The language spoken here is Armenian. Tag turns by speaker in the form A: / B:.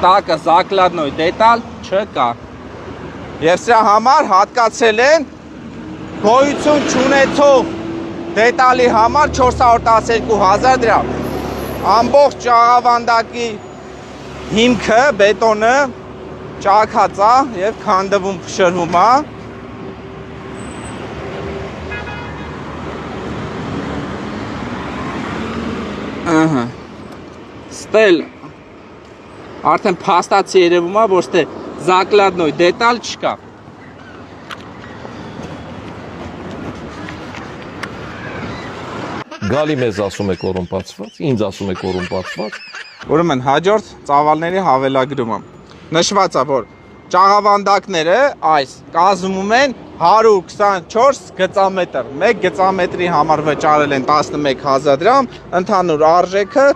A: տակը զակլադնոյ դետալ չկա։ Եվ սրա համար հատկացել են գոյություն չունեցող դետալի համար 412,000 դրամ։ Ամբողջ ճաղավանդակի հիմքը, բետոնը ճաքած է եւ քանդվում փշրվում է։ Ահա։ Ստել արդեն փաստացի երևում է, որ ստե զակլադնոյ դետալ չկա։
B: Գալի մեզ ասում է կոռումպացված, ինձ ասում է կոռումպացված։
A: Ուրեմն հաջորդ ծավալների հավելագրումը։ Նշված է, որ ճաղավանդակները այս կազմում են 124 գծամետր։ 1 գծամետրի համար վճարել են 11,000 դրամ, ընդհանուր արժեքը